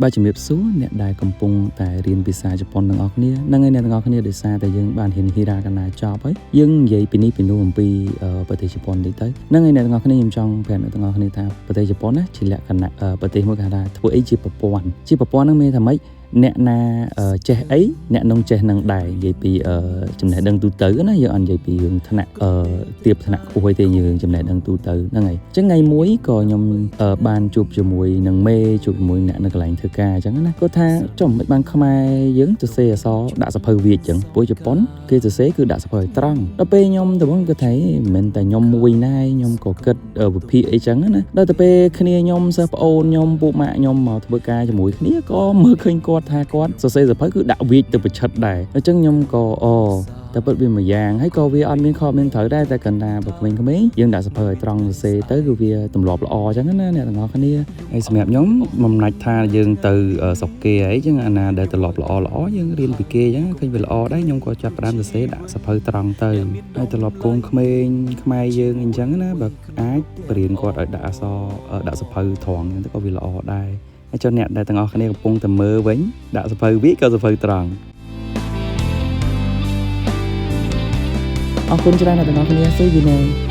បាទជំរាបសួរអ្នកដែលកំពុងតែរៀនភាសាជប៉ុនទាំងអស់គ្នាហ្នឹងហើយអ្នកទាំងអស់គ្នាដោយសារតែយើងបានរៀន Hiragana ចប់ហើយយើងនិយាយពីនេះពីនោះអំពីប្រទេសជប៉ុនតិចទៅហ្នឹងហើយអ្នកទាំងអស់គ្នាខ្ញុំចង់ប្រាប់អ្នកទាំងអស់គ្នាថាប្រទេសជប៉ុនណាជាលក្ខណៈប្រទេសមួយគេថាធ្វើអីជាប្រព័ន្ធហ្នឹងមានថាម៉េចអ្នកណាចេះអីអ្នកនោះចេះនឹងដែរនិយាយពីចំណេះដឹងទូទៅណាយើងអត់និយាយពីរឿងថ្នាក់ទៀបថ្នាក់ខ្ពស់ទេយើងចំណេះដឹងទូទៅហ្នឹងហើយអញ្ចឹងថ្ងៃមួយក៏ខ្ញុំបានជួបជាមួយនឹងមេជួបជាមួយអ្នកនៅកន្លែងធ្វើការអញ្ចឹងណាគាត់ថាចុះមិនបានខ្មែរយើងសរសេរអក្សរដាក់សភៅវាអញ្ចឹងពួកជប៉ុនគេសរសេរគឺដាក់សភៅឲ្យត្រង់ដល់ពេលខ្ញុំទៅវិញគាត់ថាមិនមែនតែខ្ញុំមួយណាខ្ញុំក៏គិតវិភាគអីចឹងណាដល់ទៅពេលគ្នាខ្ញុំសិស្សប្អូនខ្ញុំពួកម៉ាក់ខ្ញុំមកធ្វើការជាមួយគ្នាក៏មើលឃើញគាត់ថាគាត់សរសេរសភៅគឺដាក់វាទៅប្រឆិតដែរអញ្ចឹងខ្ញុំក៏តែពិតវាមួយយ៉ាងហើយក៏វាអត់មានខុសមានត្រូវដែរតែកណ្ដាបើក្មេងៗយើងដាក់សភៅឲ្យត្រង់សរសេរទៅគឺវាទម្លាប់ល្អអញ្ចឹងណាអ្នកទាំងអស់គ្នាហើយសម្រាប់ខ្ញុំបំណាច់ថាយើងទៅស្រុកគេអីចឹងអាណាដែលទម្លាប់ល្អយើងរៀនពីគេអញ្ចឹងឃើញវាល្អដែរខ្ញុំក៏ចាប់ផ្ដើមសរសេរដាក់សភៅត្រង់ទៅហើយទម្លាប់កូនក្មេងខ្មែរយើងអញ្ចឹងណាបើអាចបរៀនគាត់ឲ្យដាក់អក្សរដាក់សភៅត្រង់អញ្ចឹងទៅក៏វាល្អដែរហើយចុះអ្នកដែលទាំងអស់គ្នាកំពុងតែមើលវិញដាក់សភៅវាក៏សភៅត្រង់អរគុណច្រើនអ្នកទាំងអស់គ្នា See you next